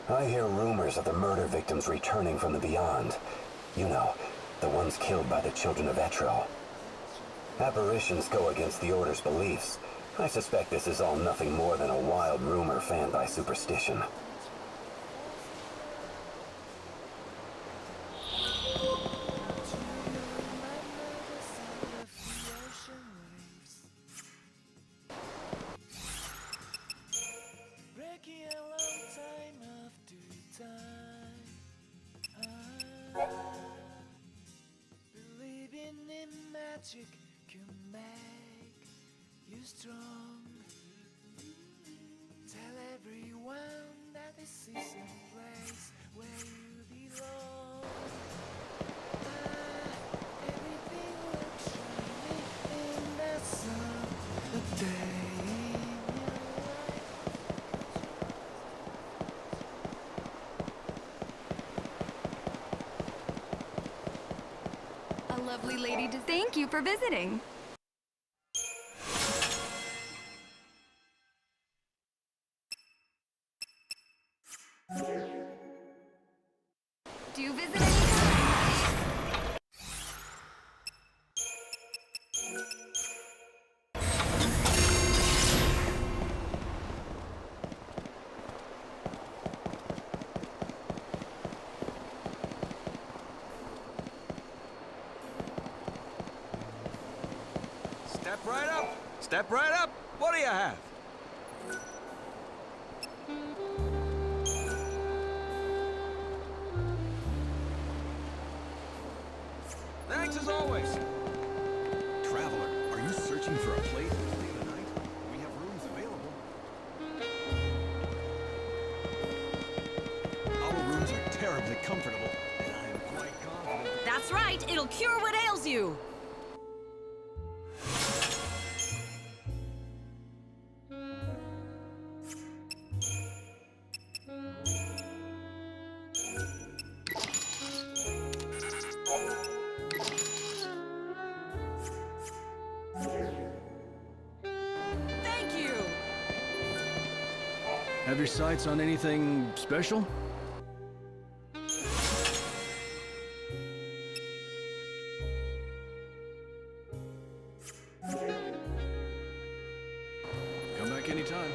I hear rumors of the murder victims returning from the beyond. You know, the ones killed by the children of Etro. Apparitions go against the Order's beliefs. I suspect this is all nothing more than a wild rumor fanned by superstition. Believing in magic can make you strong. Tell everyone that this is a place where you belong. Everything looks shiny in the sun. The day in your life. A lovely lady to thank you for visiting. Do you visit anytime? Step right up! Step right up! What do you have? Thanks as always. Traveler, are you searching for a place to stay the night? We have rooms available. Our rooms are terribly comfortable, and I am quite confident. That's right, it'll cure what ails you. Thank you. Have your sights on anything special? Come back anytime.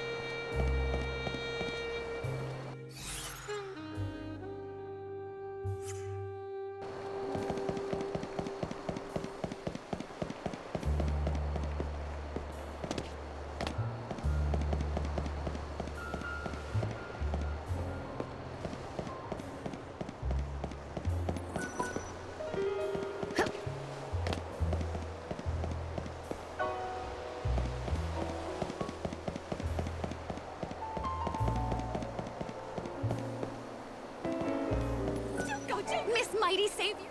Miss Mighty Savior.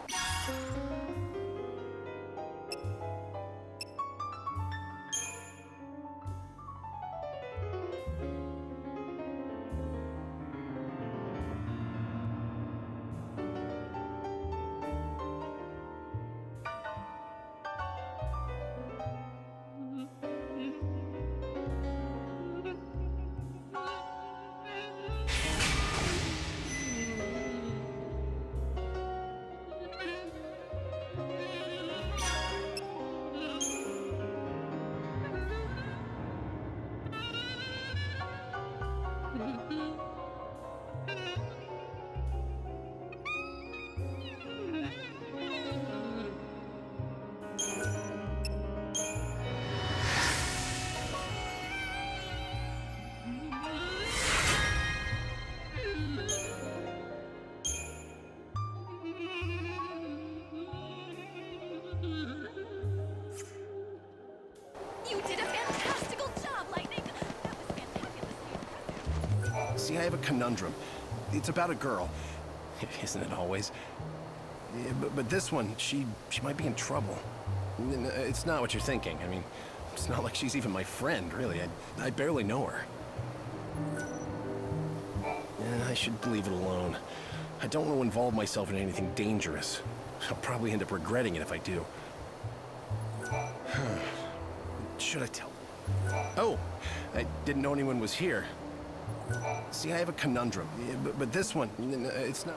You did a fantastical job, Lightning! That was fantabulous. See, I have a conundrum. It's about a girl. Isn't it always? Yeah, but this one, she might be in trouble. It's not what you're thinking. I mean, it's not like she's even my friend, really. I barely know her. Yeah, I should leave it alone. I don't want to involve myself in anything dangerous. I'll probably end up regretting it if I do. Should I tell? Oh, I didn't know anyone was here. See, I have a conundrum, but this one, it's not...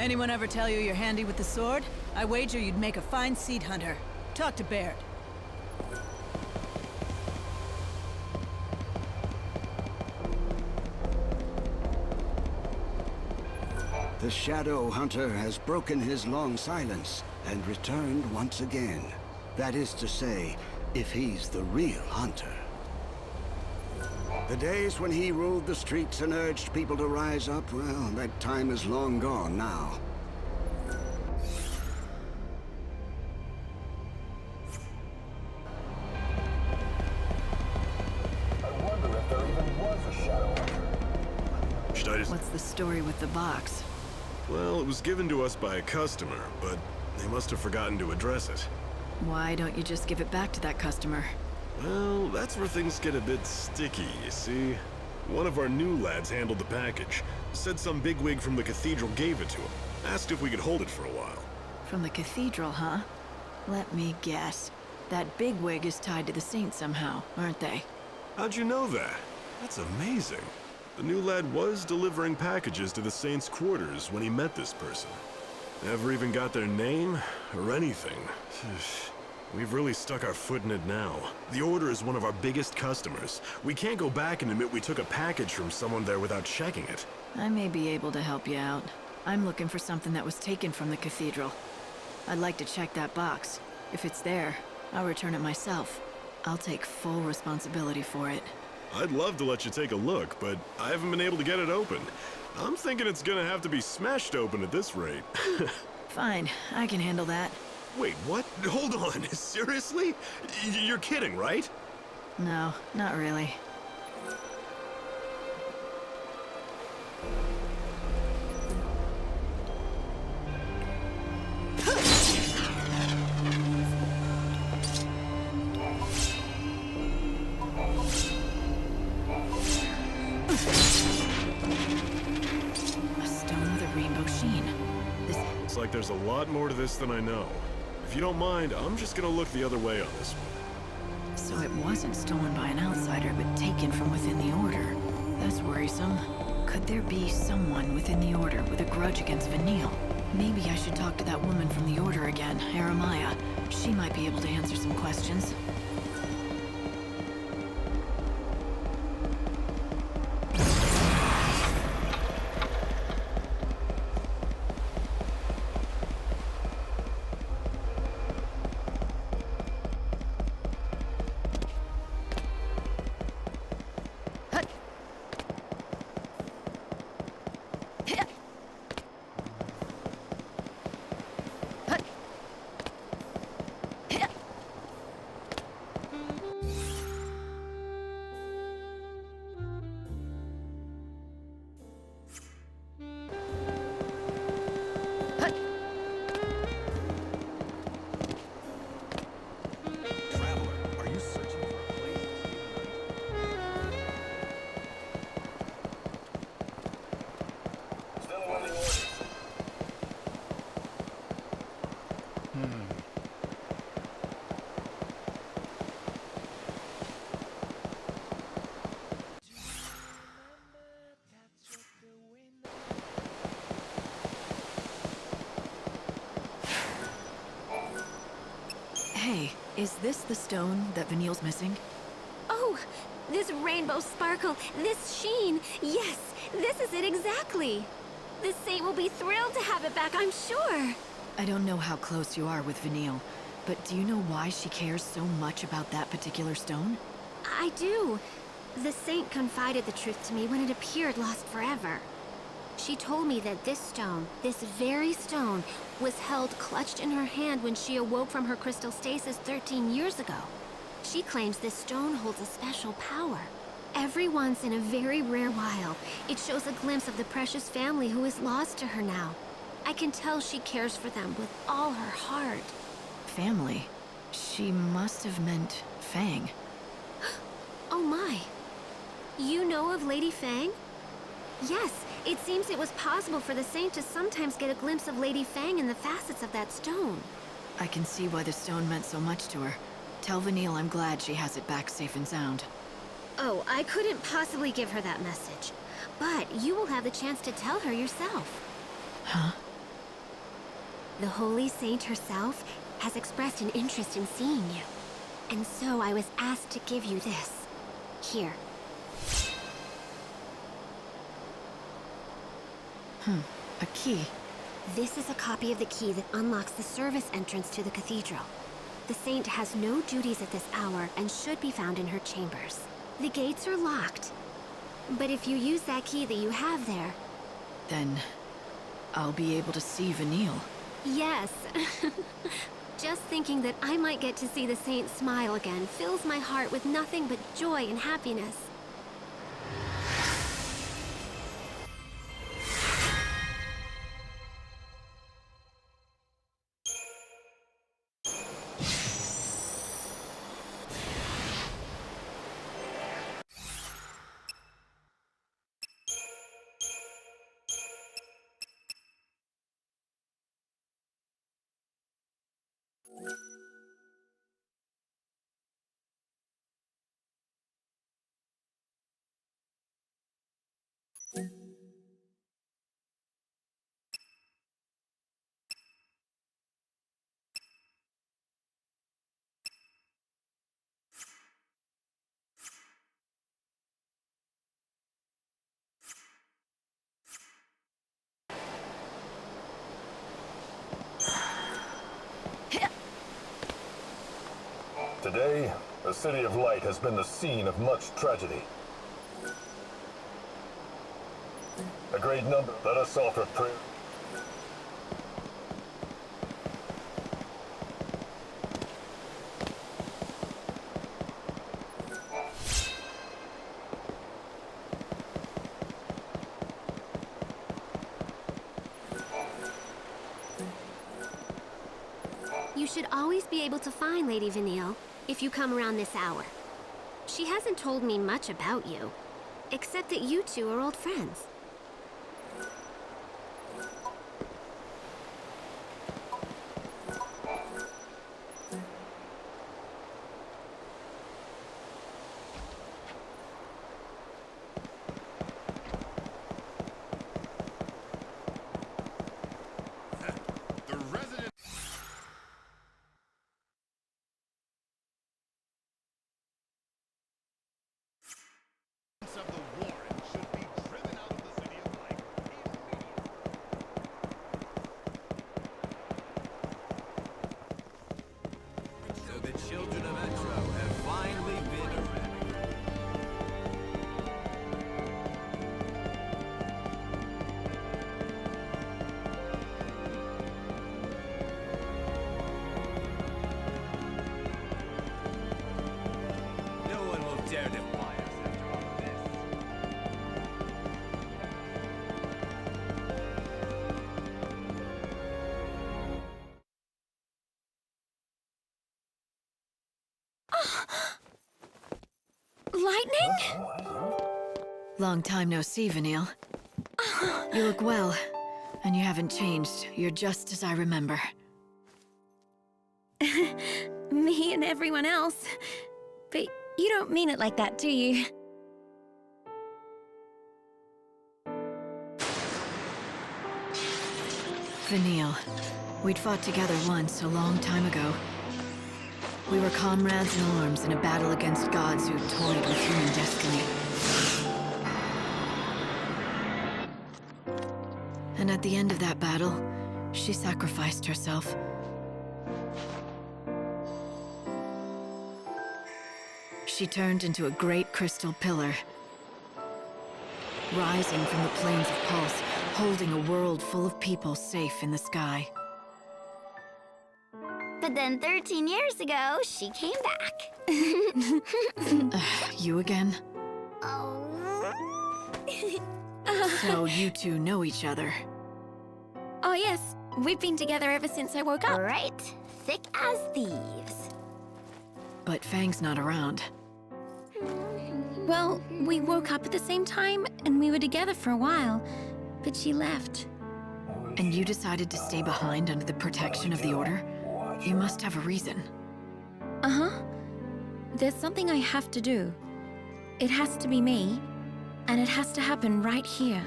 Anyone ever tell you you're handy with the sword? I wager you'd make a fine seed hunter. Talk to Baird. The Shadow Hunter has broken his long silence and returned once again. That is to say, if he's the real hunter. The days when he ruled the streets and urged people to rise up, well, that time is long gone now. I wonder if there even was a Shadow Hunter. Should I just... What's the story with the box? Well, it was given to us by a customer, but they must have forgotten to address it. Why don't you just give it back to that customer? Well, that's where things get a bit sticky, you see. One of our new lads handled the package. Said some bigwig from the cathedral gave it to him. Asked if we could hold it for a while. From the cathedral, huh? Let me guess. That bigwig is tied to the saint somehow, aren't they? How'd you know that? That's amazing. The new lad was delivering packages to the saint's quarters when he met this person. Never even got their name or anything. We've really stuck our foot in it now. The Order is one of our biggest customers. We can't go back and admit we took a package from someone there without checking it. I may be able to help you out. I'm looking for something that was taken from the cathedral. I'd like to check that box. If it's there, I'll return it myself. I'll take full responsibility for it. I'd love to let you take a look, but I haven't been able to get it open. I'm thinking it's gonna have to be smashed open at this rate. Fine, I can handle that. Wait, what? Hold on, seriously? You're kidding, right? No, not really. A stone with a rainbow sheen. It's like there's a lot more to this than I know. If you don't mind, I'm just gonna look the other way on this one. So it wasn't stolen by an outsider, but taken from within the Order. That's worrisome. Could there be someone within the Order with a grudge against Vanille? Maybe I should talk to that woman from the Order again, Aramaya. She might be able to answer some questions. Hey, is this the stone that Vanille's missing? Oh, this rainbow sparkle, this sheen. Yes, this is it exactly. The saint will be thrilled to have it back, I'm sure. I don't know how close you are with Vanille, but do you know why she cares so much about that particular stone? I do. The saint confided the truth to me when it appeared lost forever. She told me that this stone, this very stone, was held clutched in her hand when she awoke from her crystal stasis 13 years ago. She claims this stone holds a special power. Every once in a very rare while, it shows a glimpse of the precious family who is lost to her now. I can tell she cares for them with all her heart. Family? She must have meant Fang. Oh my. You know of Lady Fang? Yes, it seems it was possible for the saint to sometimes get a glimpse of Lady Fang in the facets of that stone. I can see why the stone meant so much to her. Tell Vanille I'm glad she has it back safe and sound. Oh, I couldn't possibly give her that message. But you will have the chance to tell her yourself. Huh? The Holy Saint herself has expressed an interest in seeing you. And so I was asked to give you this. Here. A key. This is a copy of the key that unlocks the service entrance to the cathedral. The saint has no duties at this hour and should be found in her chambers. The gates are locked. But if you use that key that you have there... Then I'll be able to see Vanille. Yes. Just thinking that I might get to see the saint smile again fills my heart with nothing but joy and happiness. Today, the City of Light has been the scene of much tragedy. A great number. Let us offer prayer. You should always be able to find Lady Vanille if you come around this hour. She hasn't told me much about you, except that you two are old friends. So the children of Etro have finally been arrested. No one will dare defy us after all of this. Lightning? Long time no see, Vanille. You look well, and you haven't changed. You're just as I remember. Me and everyone else. But you don't mean it like that, do you? Vanille. We'd fought together once, a long time ago. We were comrades in arms in a battle against gods who toyed with human destiny. And at the end of that battle, she sacrificed herself. She turned into a great crystal pillar, rising from the plains of Pulse, holding a world full of people safe in the sky. But then 13 years ago, she came back. You again? Oh. So you two know each other? Oh yes, we've been together ever since I woke up. Right. Thick as thieves. But Fang's not around. Well, we woke up at the same time, and we were together for a while, but she left. And you decided to stay behind under the protection of the Order? You must have a reason. Uh-huh. There's something I have to do. It has to be me, and it has to happen right here.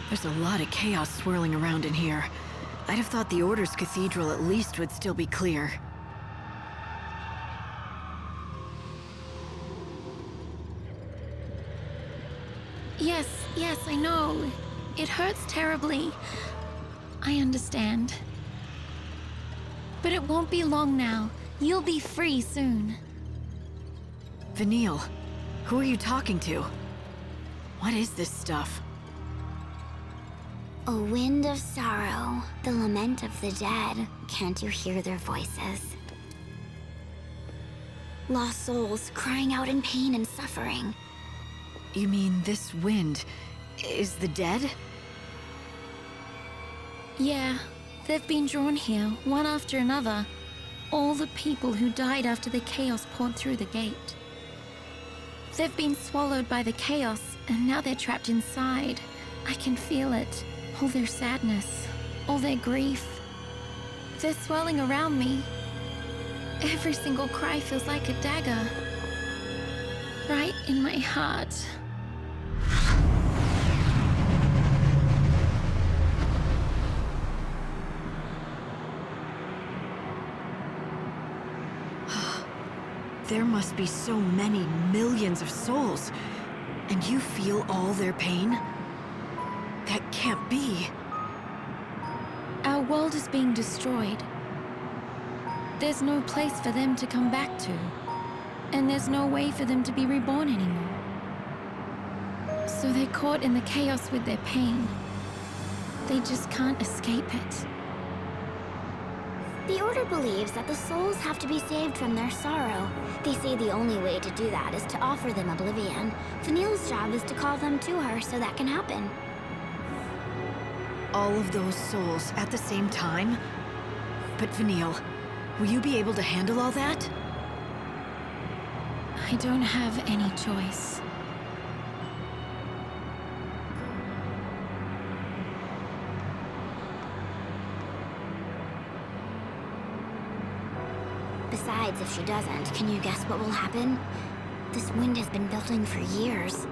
There's a lot of chaos swirling around in here. I'd have thought the Order's cathedral at least would still be clear. Yes, I know. It hurts terribly. I understand. But it won't be long now. You'll be free soon. Vanille, who are you talking to? What is this stuff? A wind of sorrow, the lament of the dead. Can't you hear their voices? Lost souls crying out in pain and suffering. You mean this wind is the dead? Yeah, they've been drawn here, one after another. All the people who died after the chaos poured through the gate. They've been swallowed by the chaos, and now they're trapped inside. I can feel it. All their sadness, all their grief. They're swirling around me. Every single cry feels like a dagger. Right in my heart. There must be so many millions of souls, and you feel all their pain? That can't be. Our world is being destroyed. There's no place for them to come back to. And there's no way for them to be reborn anymore. So they're caught in the chaos with their pain. They just can't escape it. The Order believes that the souls have to be saved from their sorrow. They say the only way to do that is to offer them oblivion. Vanille's job is to call them to her so that can happen. All of those souls at the same time? But Vanille, will you be able to handle all that? I don't have any choice. Besides, if she doesn't, can you guess what will happen? This wind has been building for years.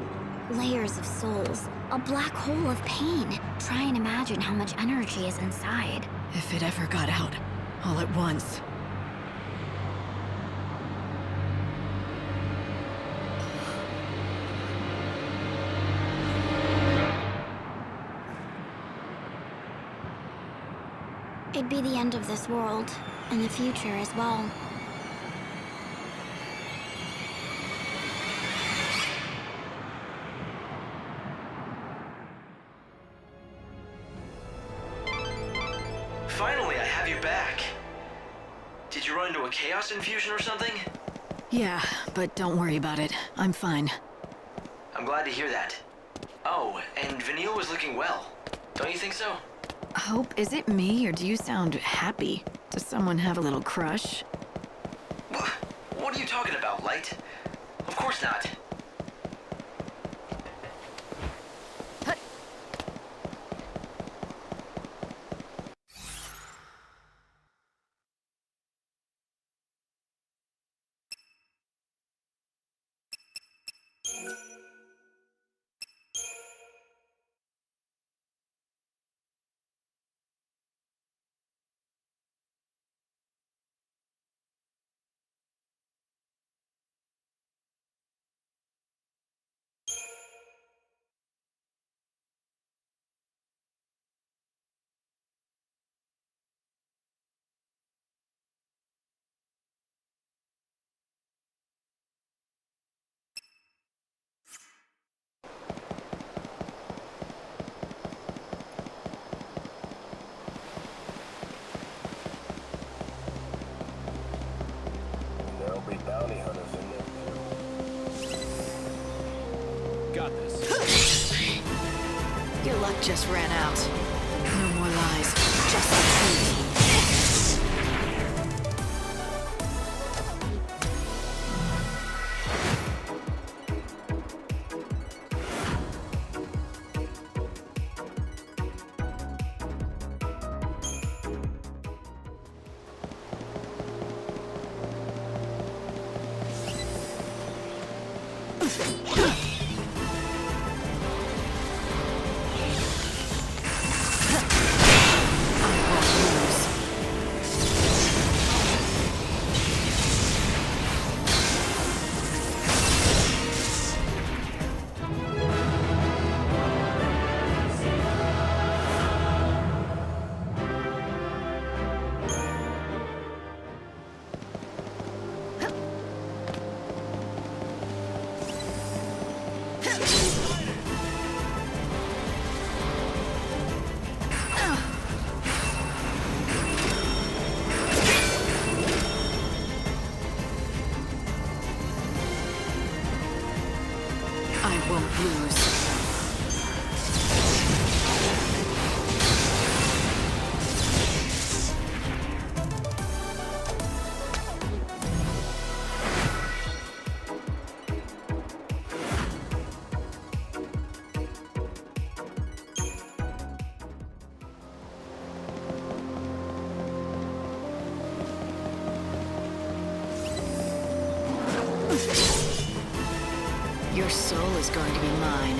Layers of souls, a black hole of pain. Try and imagine how much energy is inside. If it ever got out, all at once. It'd be the end of this world, and the future as well. Finally, I have you back. Did you run into a chaos infusion or something? Yeah, but don't worry about it. I'm fine. I'm glad to hear that. Oh, and Vanille was looking well. Don't you think so? Hope, is it me, or do you sound happy? Does someone have a little crush? What are you talking about, Light? Of course not. got this. Your luck just ran out. No more lies, just the truth. I won't lose. Your soul is going to be mine.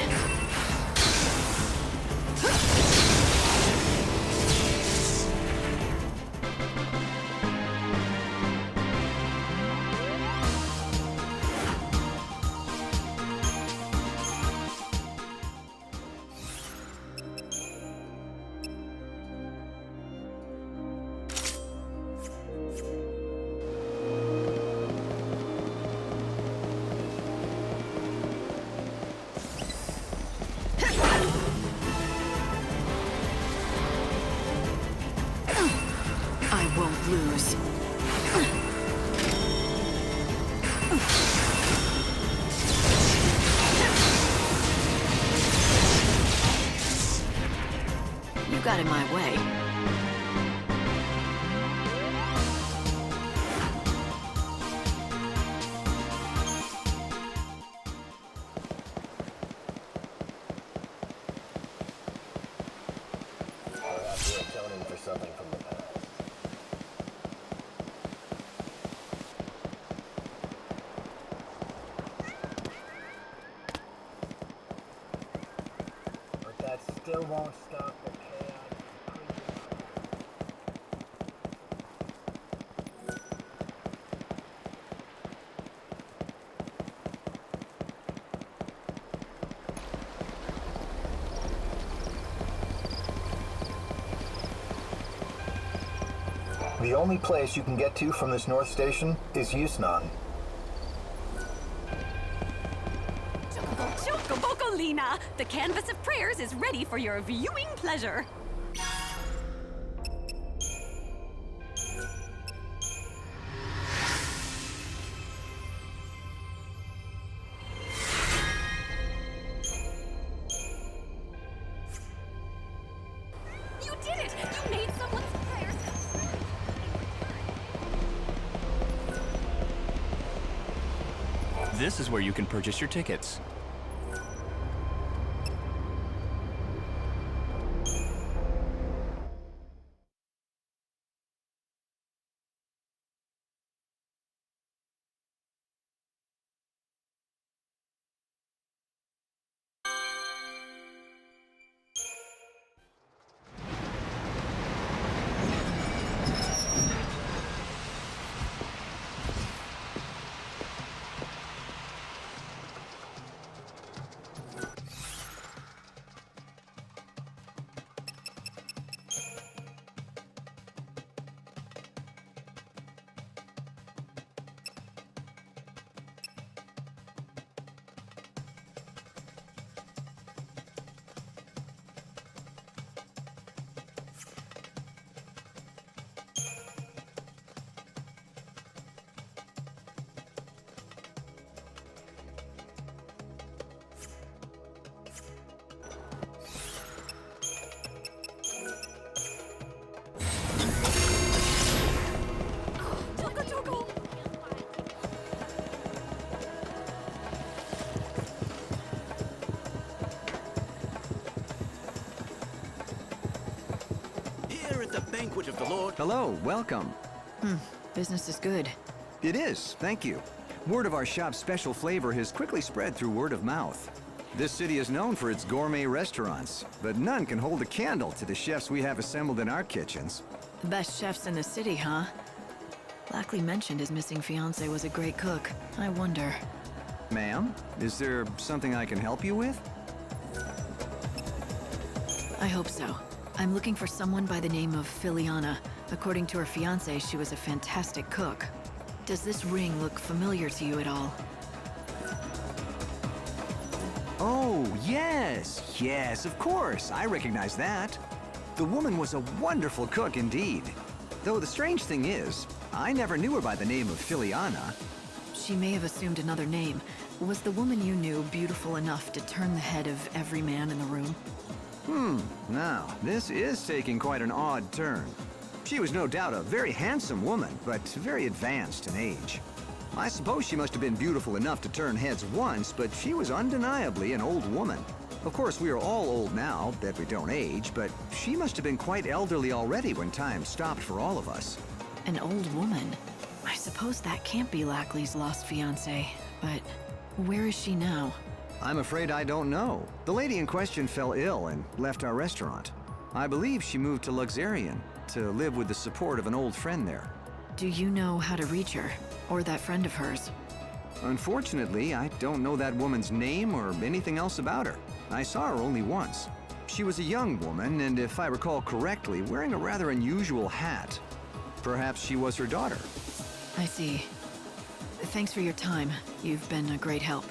I won't lose. You got in my way. Perhaps you're atoning for something from the past. But that still won't stop the chaos. The only place you can get to from this north station is XIII. Chocobocolina! The canvas of prayers is ready for your viewing pleasure. You did it! You made someone's prayers. This is where you can purchase your tickets. banquet of the Lord. Hello, welcome. Business is good. It is, thank you. Word of our shop's special flavor has quickly spread through word of mouth. This city is known for its gourmet restaurants, but none can hold a candle to the chefs we have assembled in our kitchens. The best chefs in the city, huh? Lackley mentioned his missing fiancée was a great cook. I wonder. Ma'am, is there something I can help you with? I hope so. I'm looking for someone by the name of Filiana. According to her fiancé, she was a fantastic cook. Does this ring look familiar to you at all? Oh, yes, yes, of course. I recognize that. The woman was a wonderful cook indeed. Though the strange thing is, I never knew her by the name of Filiana. She may have assumed another name. Was the woman you knew beautiful enough to turn the head of every man in the room? Now, this is taking quite an odd turn. She was no doubt a very handsome woman, but very advanced in age. I suppose she must have been beautiful enough to turn heads once, but she was undeniably an old woman. Of course, we are all old now, that we don't age, but she must have been quite elderly already when time stopped for all of us. An old woman? I suppose that can't be Lackley's lost fiancée, but where is she now? I'm afraid I don't know. The lady in question fell ill and left our restaurant. I believe she moved to Luxarian to live with the support of an old friend there. Do you know how to reach her? Or that friend of hers? Unfortunately, I don't know that woman's name or anything else about her. I saw her only once. She was a young woman, and if I recall correctly, wearing a rather unusual hat. Perhaps she was her daughter. I see. Thanks for your time. You've been a great help.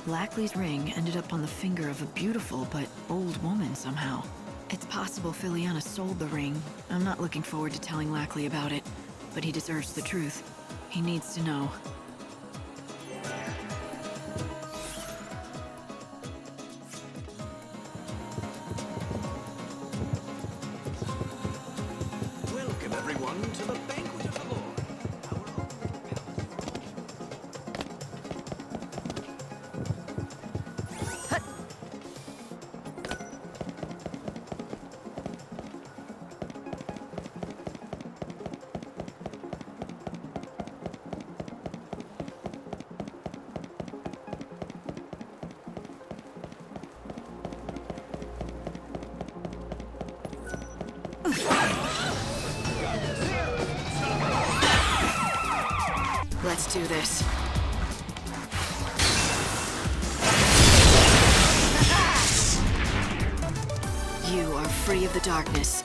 Lackley's ring ended up on the finger of a beautiful but old woman somehow. It's possible Filiana sold the ring. I'm not looking forward to telling Lackley about it, but he deserves the truth. He needs to know. Welcome, everyone, to the banquet of the Lord. Let's do this. You are free of the darkness.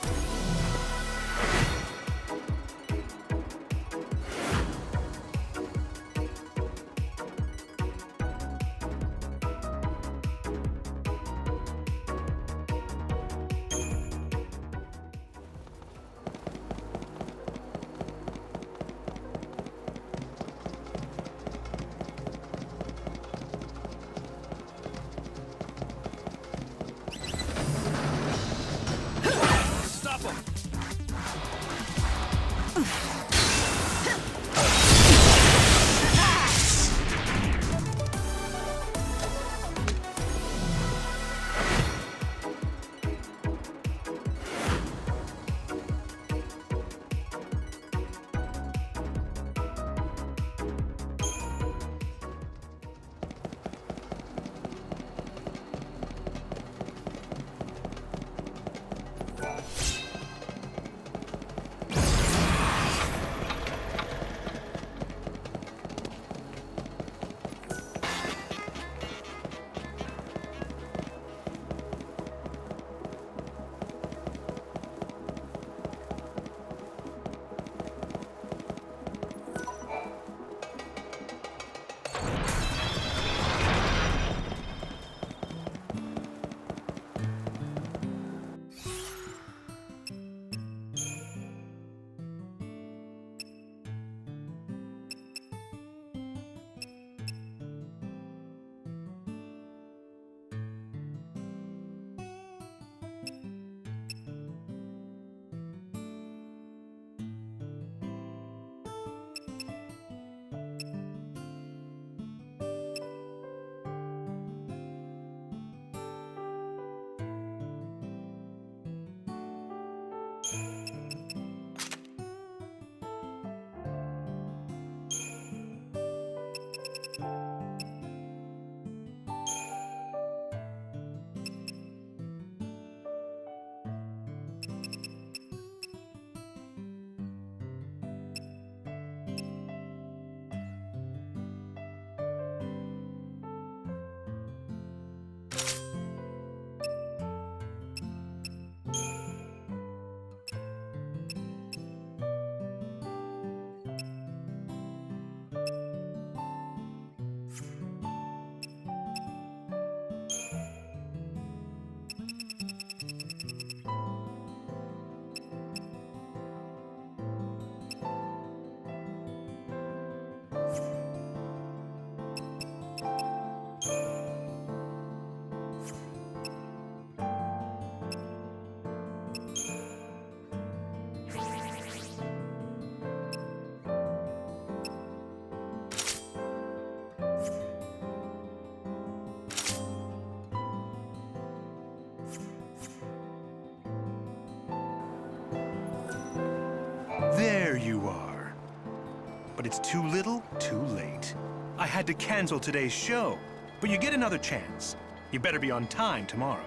but it's too little, too late. I had to cancel today's show, but you get another chance. You better be on time tomorrow.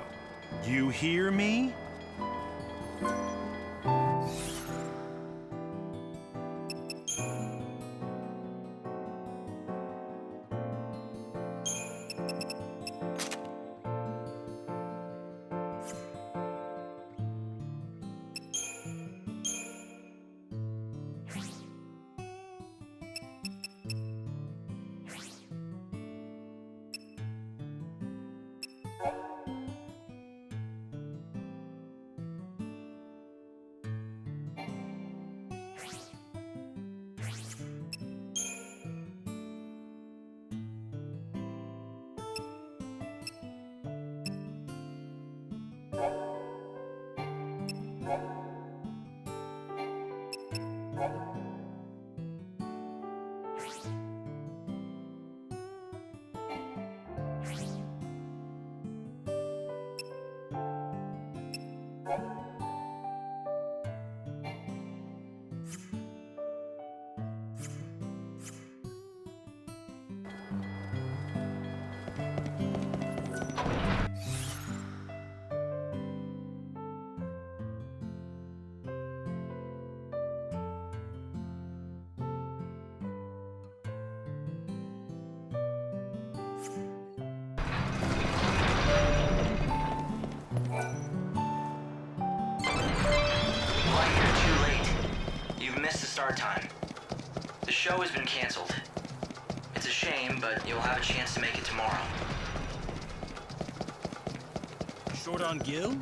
You hear me? Start time. The show has been canceled. It's a shame, but you'll have a chance to make it tomorrow. Short on Gil?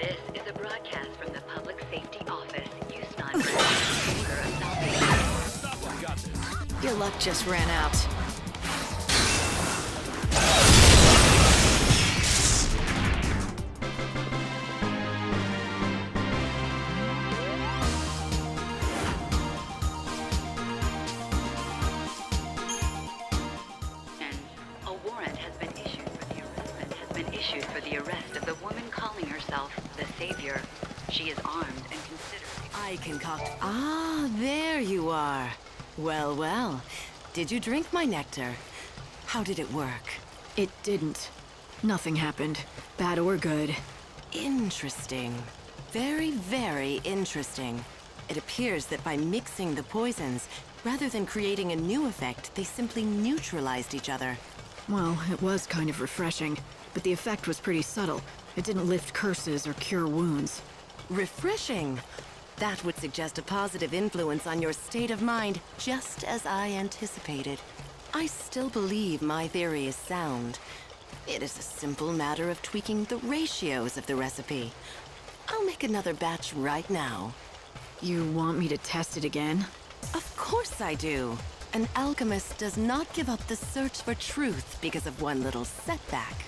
This is a broadcast from the Public Safety Office, Your luck just ran out. A warrant has been issued for the arrest of the woman calling herself the Savior. She is armed and considered... I concoct... Ah, there you are. Well, well. Did you drink my nectar? How did it work? It didn't. Nothing happened. Bad or good. Interesting. Very, very interesting. It appears that by mixing the poisons, rather than creating a new effect, they simply neutralized each other. Well, it was kind of refreshing, but the effect was pretty subtle. It didn't lift curses or cure wounds. Refreshing? That would suggest a positive influence on your state of mind, just as I anticipated. I still believe my theory is sound. It is a simple matter of tweaking the ratios of the recipe. I'll make another batch right now. You want me to test it again? Of course I do. An alchemist does not give up the search for truth because of one little setback.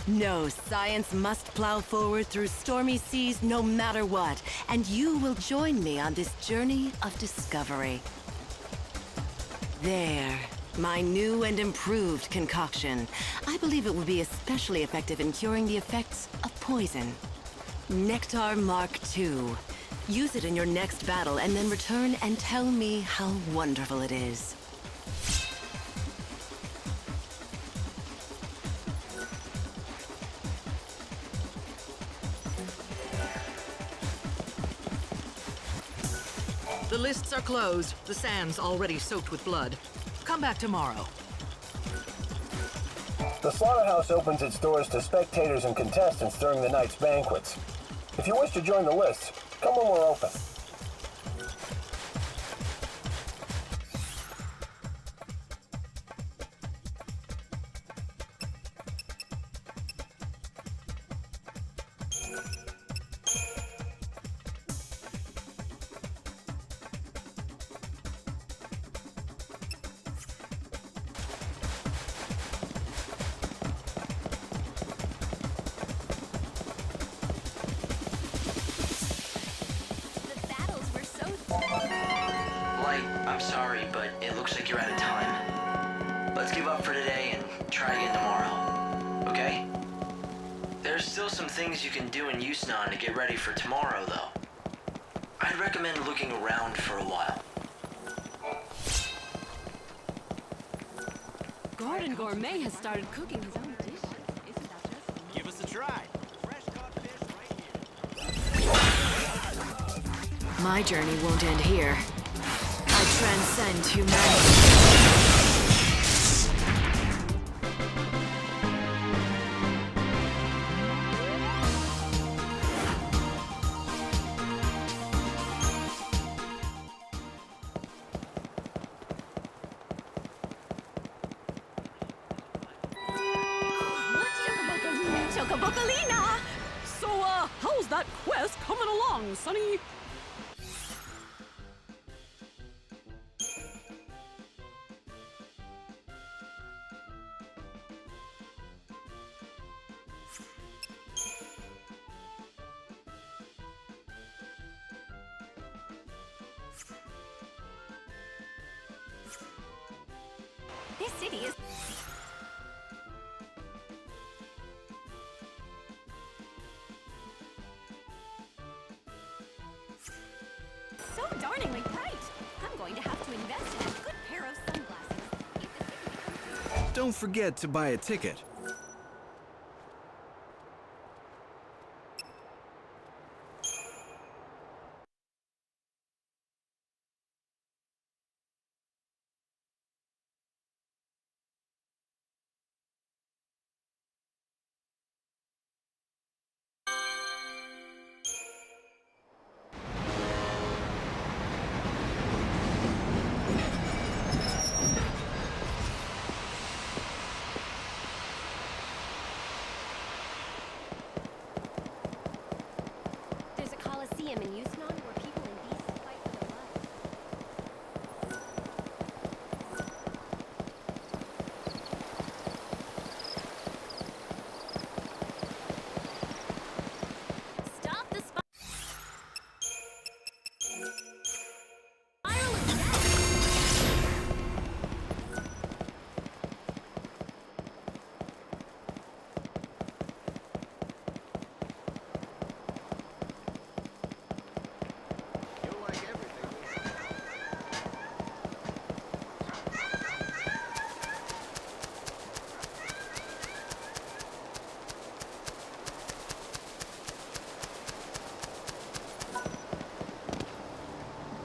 No, science must plow forward through stormy seas no matter what, and you will join me on this journey of discovery. There, my new and improved concoction. I believe it will be especially effective in curing the effects of poison. Nectar Mark II. Use it in your next battle and then return and tell me how wonderful it is. The lists are closed. The sand's already soaked with blood. Come back tomorrow. The slaughterhouse opens its doors to spectators and contestants during the night's banquets. If you wish to join the list, come when we're open. try again tomorrow, okay? There's still some things you can do in Yusnan to get ready for tomorrow, though. I'd recommend looking around for a while. Gordon Gourmet has started cooking his own dishes. Isn't that just... Give us a try. My journey won't end here. I transcend humanity. Chocobocolina! So, how's that quest coming along, Sonny? This city is... so darningly bright. I'm going to have to invest in a good pair of sunglasses. Don't forget to buy a ticket. There's a coliseum in Yusnan where people and beasts fight for their lives. Stop the spiral of death!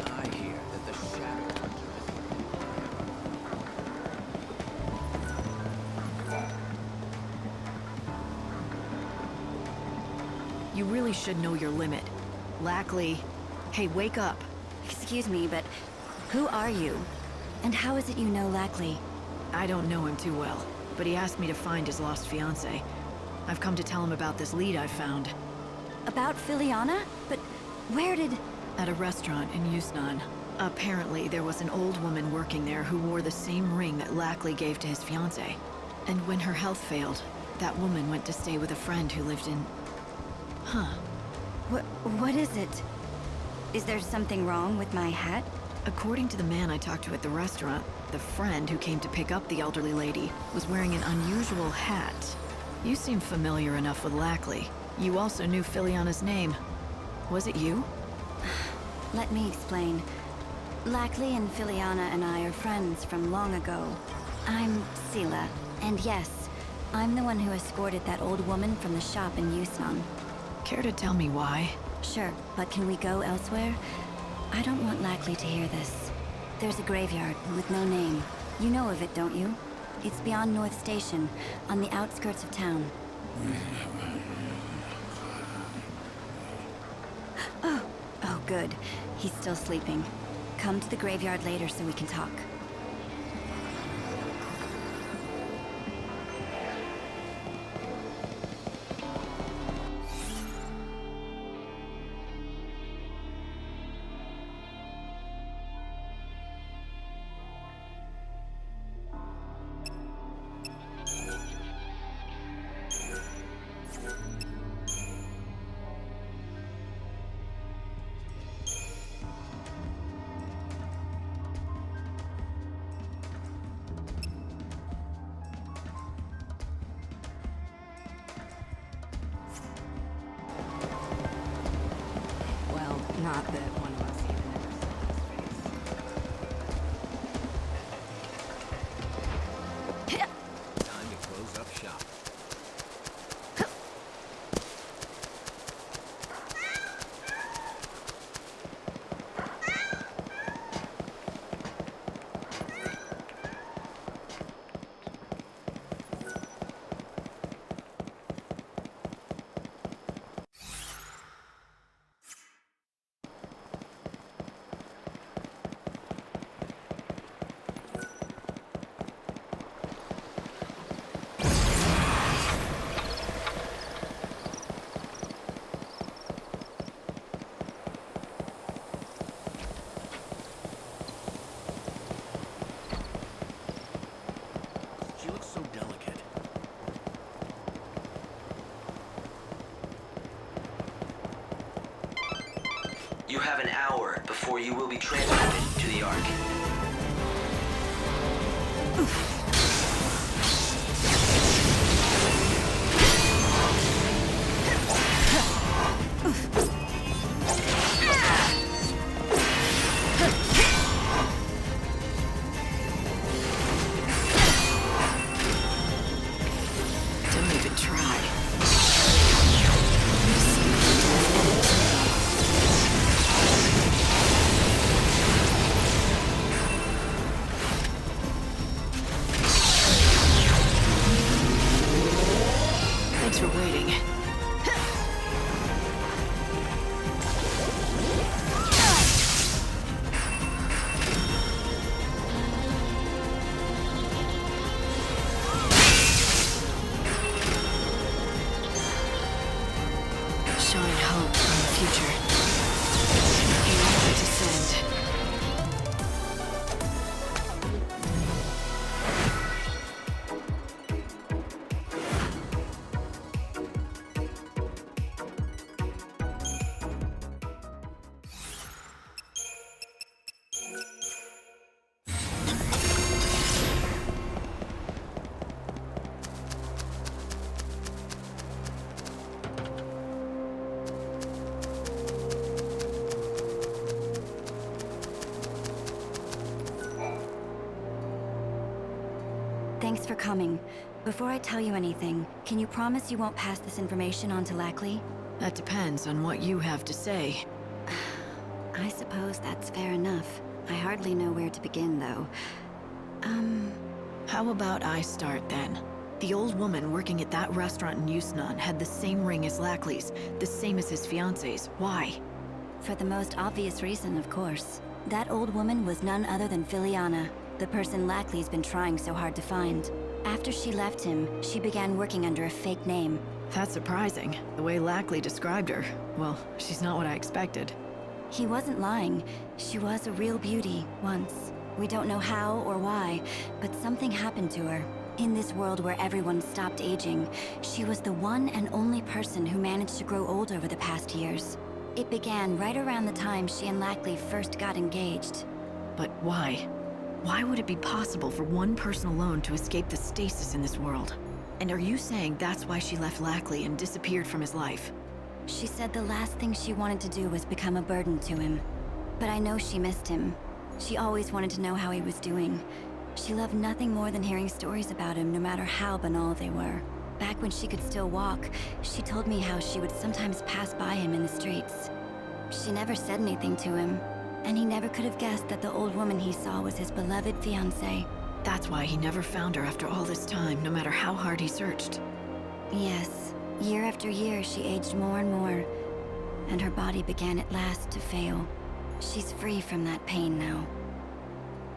I hear that the Shadow Hunter You really should know your limit. Lackley, hey, wake up. Excuse me, but who are you? And how is it you know Lackley? I don't know him too well, but he asked me to find his lost fiancée. I've come to tell him about this lead I found. About Filiana? But where did... At a restaurant in Yusnan. Apparently, there was an old woman working there who wore the same ring that Lackley gave to his fiancée. And when her health failed, that woman went to stay with a friend who lived in... Huh. What is it? Is there something wrong with my hat? According to the man I talked to at the restaurant, the friend who came to pick up the elderly lady was wearing an unusual hat. You seem familiar enough with Lackley. You also knew Filiana's name. Was it you? Let me explain. Lackley and Filiana and I are friends from long ago. I'm Sela, and yes, I'm the one who escorted that old woman from the shop in Yusnan. Care to tell me why? Sure, but can we go elsewhere? I don't want Lackley to hear this. There's a graveyard with no name. You know of it, don't you? It's beyond North Station, on the outskirts of town. Oh, good. He's still sleeping. Come to the graveyard later so we can talk. Not that one of us even ever saw his face. Time to close up shop. She looks so delicate. You have an hour before you will be transported to the Ark. Don't even try. Thanks for waiting. Shine hope in the future. Descend. Thanks for coming. Before I tell you anything, can you promise you won't pass this information on to Lackley? That depends on what you have to say. I suppose that's fair enough. I hardly know where to begin, though. How about I start then? The old woman working at that restaurant in XIII had the same ring as Lackley's, the same as his fiancé's. Why? For the most obvious reason, of course. That old woman was none other than Filiana, the person Lackley's been trying so hard to find. After she left him, she began working under a fake name. That's surprising. The way Lackley described her, well, she's not what I expected. He wasn't lying. She was a real beauty, once. We don't know how or why, but something happened to her. In this world where everyone stopped aging, she was the one and only person who managed to grow old over the past years. It began right around the time she and Lackley first got engaged. But why? Why would it be possible for one person alone to escape the stasis in this world? And are you saying that's why she left Lackley and disappeared from his life? She said the last thing she wanted to do was become a burden to him. But I know she missed him. She always wanted to know how he was doing. She loved nothing more than hearing stories about him, no matter how banal they were. Back when she could still walk, she told me how she would sometimes pass by him in the streets. She never said anything to him, and he never could have guessed that the old woman he saw was his beloved fiancée. That's why he never found her after all this time, no matter how hard he searched. Yes. Year after year, she aged more and more, and her body began at last to fail. She's free from that pain now.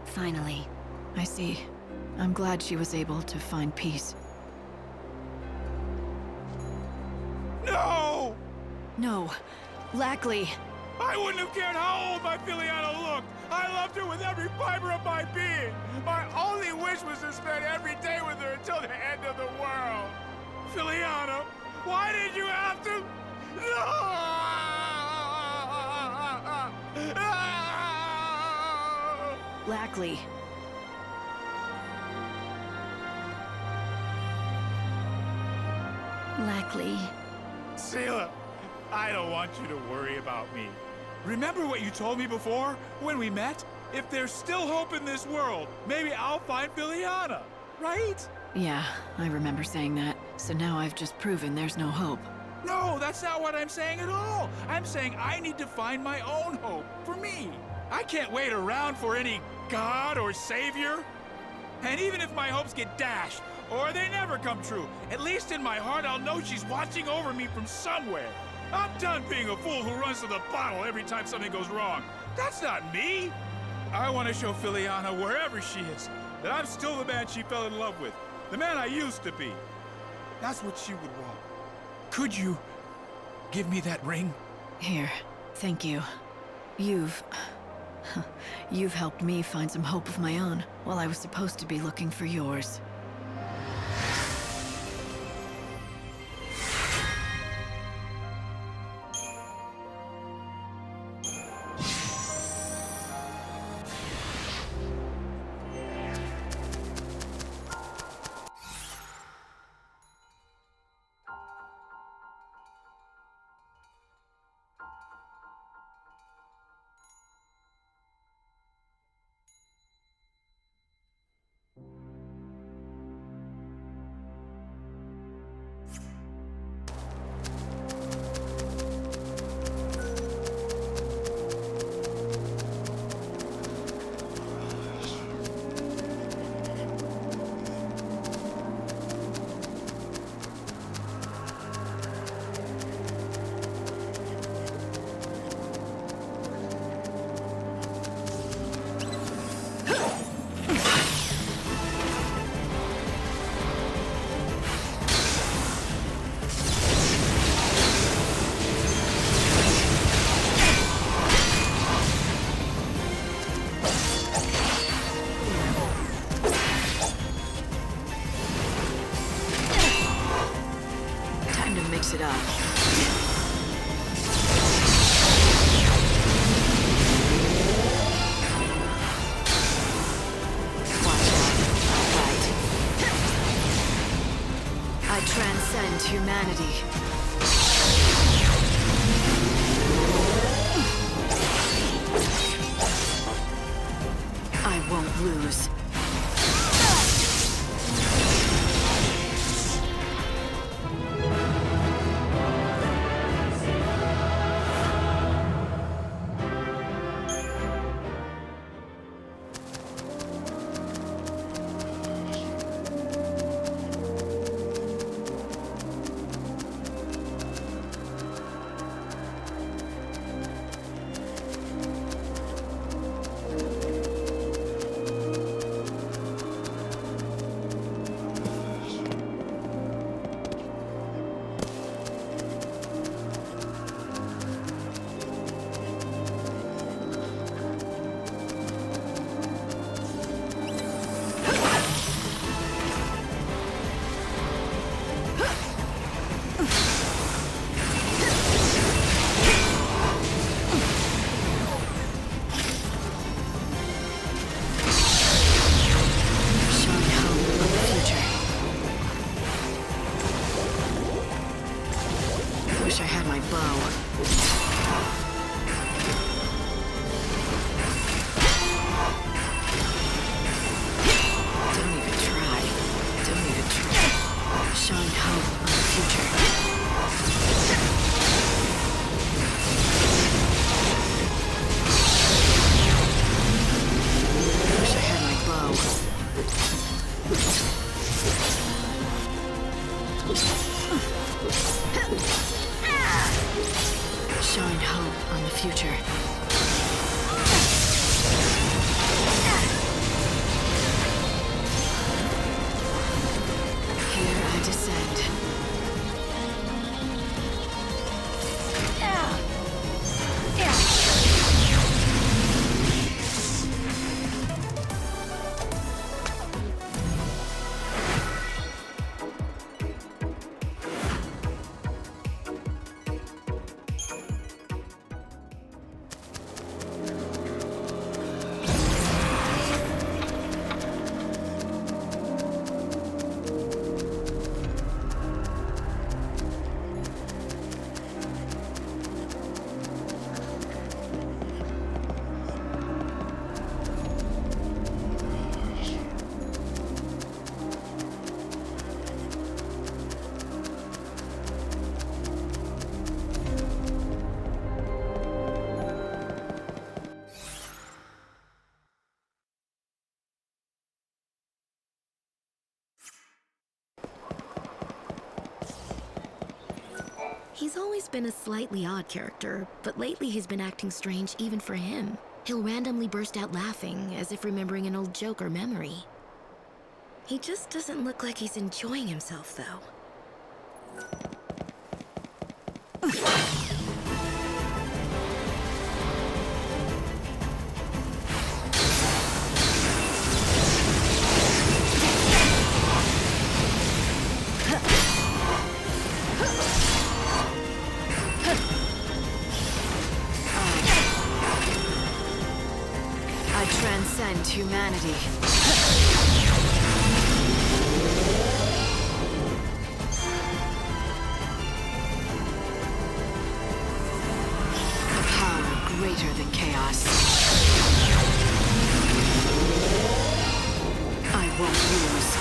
Finally. I see. I'm glad she was able to find peace. No! No. Lackley! I wouldn't have cared how old my Filiana looked! I loved her with every fiber of my being! My only wish was to spend every day with her until the end of the world! Filiana, why did you have to... No! Lackley. Lackley. Sheila, I don't want you to worry about me. Remember what you told me before, when we met? If there's still hope in this world, maybe I'll find Filiana, right? Yeah, I remember saying that. So now I've just proven there's no hope. No, that's not what I'm saying at all. I'm saying I need to find my own hope, for me. I can't wait around for any god or savior. And even if my hopes get dashed, or they never come true, at least in my heart I'll know she's watching over me from somewhere. I'm done being a fool who runs to the bottle every time something goes wrong. That's not me. I want to show Filiana, wherever she is, that I'm still the man she fell in love with. The man I used to be. That's what she would want. Could you give me that ring? Here, thank you. You've helped me find some hope of my own, while I was supposed to be looking for yours. Mix it up. Watch out. Right. I transcend humanity. I won't lose. Wish I had my bow. Don't even try. Don't even try. Shine hope on the future. Wish I had my bow. Shine hope on the future. Here I descend. He's always been a slightly odd character, but lately he's been acting strange even for him. He'll randomly burst out laughing, as if remembering an old joke or memory. He just doesn't look like he's enjoying himself, though. I transcend humanity. Power greater than chaos. I won't lose.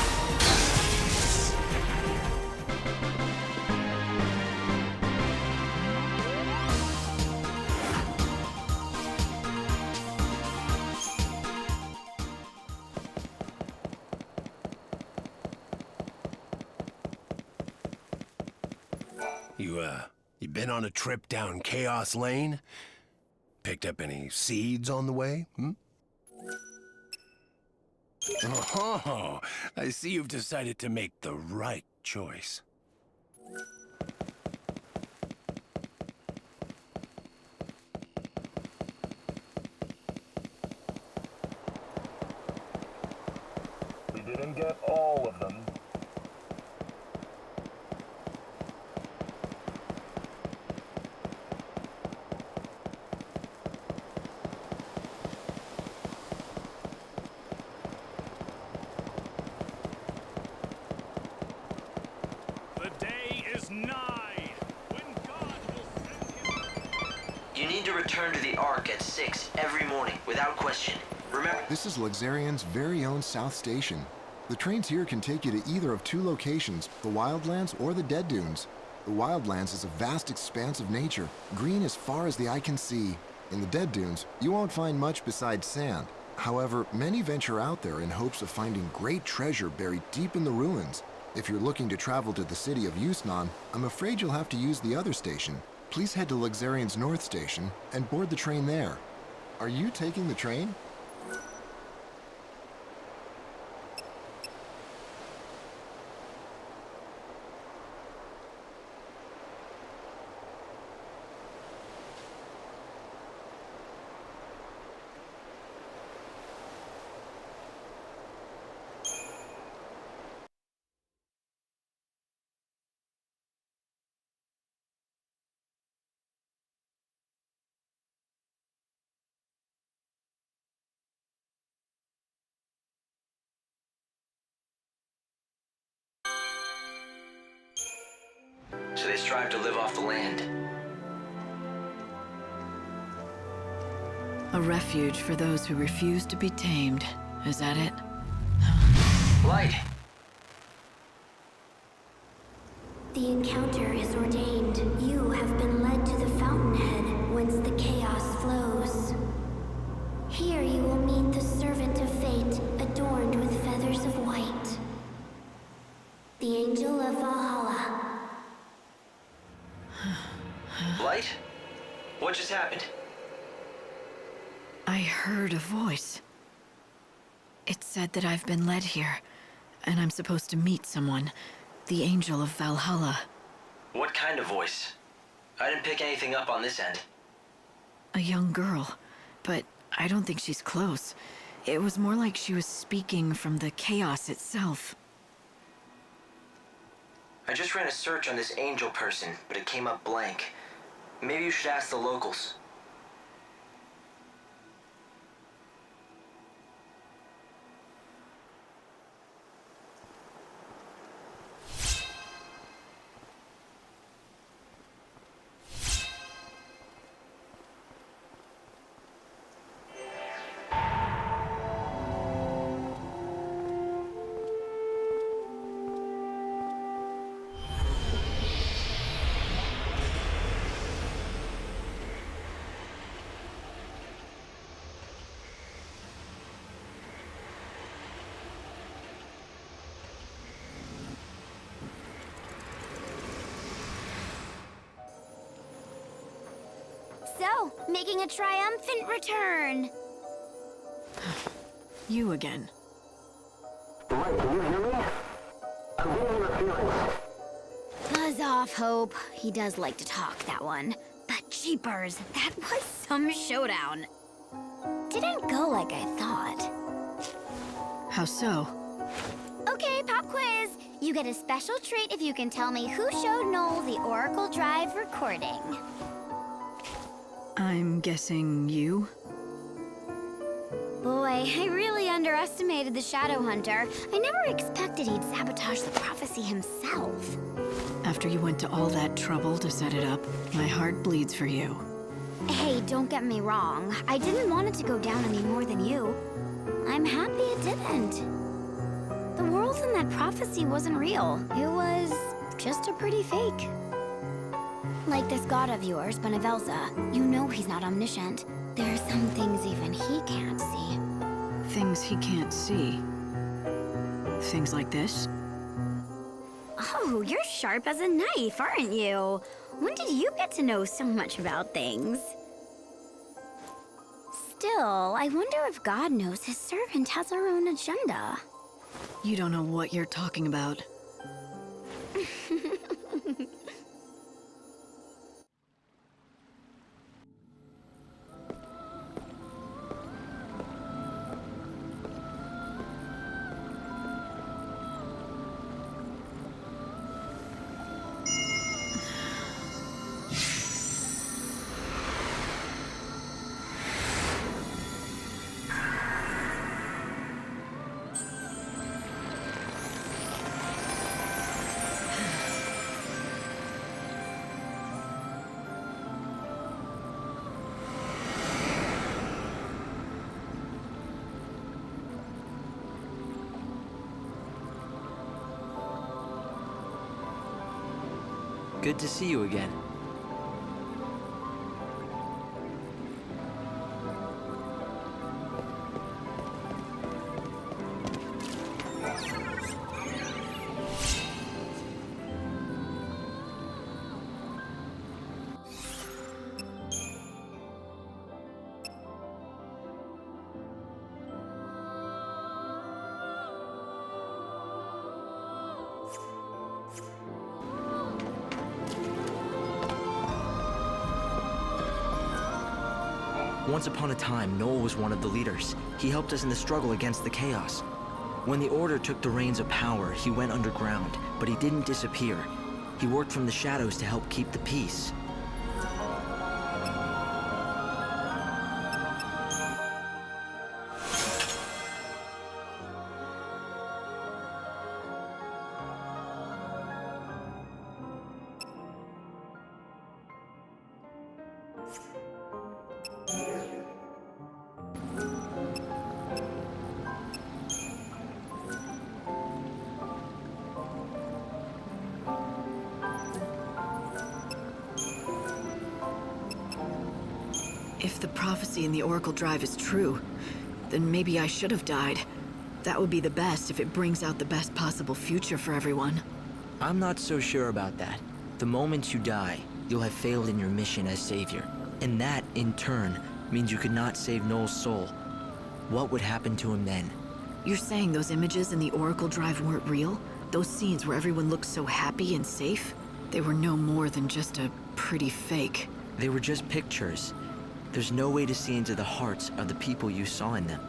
You been on a trip down Chaos Lane? Picked up any seeds on the way, Oh, I see you've decided to make the right choice. We didn't get all of them. The day is nigh. When God will send his... You need to return to the Ark at 6 every morning, without question. Remember... This is Luxarian's very own South Station. The trains here can take you to either of two locations, the Wildlands or the Dead Dunes. The Wildlands is a vast expanse of nature, green as far as the eye can see. In the Dead Dunes, you won't find much besides sand. However, many venture out there in hopes of finding great treasure buried deep in the ruins. If you're looking to travel to the city of XIII, I'm afraid you'll have to use the other station. Please head to Luxarian's North Station and board the train there. Are you taking the train? So they strive to live off the land. A refuge for those who refuse to be tamed. Is that it? Light! The encounter is ordained. You have been led to the fountainhead, whence the chaos flows. Here you will meet the servant of fate, adorned with feathers of white. The angel of Valhalla. Light? What just happened? I heard a voice. It said that I've been led here, and I'm supposed to meet someone. The angel of Valhalla. What kind of voice? I didn't pick anything up on this end. A young girl, but I don't think she's close. It was more like she was speaking from the chaos itself. I just ran a search on this angel person, but it came up blank. Maybe you should ask the locals. So, making a triumphant return. You again. Right, can you hear me? I'm getting your feelings. Buzz off, Hope. He does like to talk, that one. But jeepers, that was some showdown. Didn't go like I thought. How so? Okay, pop quiz. You get a special treat if you can tell me who showed Noel the Oracle Drive recording. I'm guessing you? Boy, I really underestimated the Shadow Hunter. I never expected he'd sabotage the prophecy himself. After you went to all that trouble to set it up, my heart bleeds for you. Hey, don't get me wrong. I didn't want it to go down any more than you. I'm happy it didn't. The world in that prophecy wasn't real. It was just a pretty fake. Like this god of yours, Benevelza. You know he's not omniscient. There are some things even he can't see. Things he can't see. Things like this? Oh, you're sharp as a knife, aren't you? When did you get to know so much about things? Still, I wonder if God knows his servant has her own agenda. You don't know what you're talking about. Good to see you again. Once upon a time, Noel was one of the leaders. He helped us in the struggle against the chaos. When the Order took the reins of power, he went underground, but he didn't disappear. He worked from the shadows to help keep the peace. If the prophecy in the Oracle Drive is true, then maybe I should have died. That would be the best if it brings out the best possible future for everyone. I'm not so sure about that. The moment you die, you'll have failed in your mission as Savior. And that, in turn, means you could not save Noel's soul. What would happen to him then? You're saying those images in the Oracle Drive weren't real? Those scenes where everyone looked so happy and safe? They were no more than just a pretty fake. They were just pictures. There's no way to see into the hearts of the people you saw in them.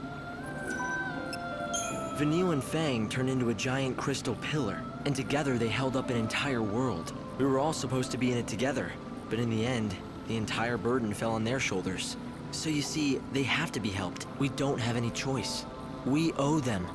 Vanille and Fang turned into a giant crystal pillar, and together they held up an entire world. We were all supposed to be in it together, but in the end, the entire burden fell on their shoulders. So you see, they have to be helped. We don't have any choice. We owe them.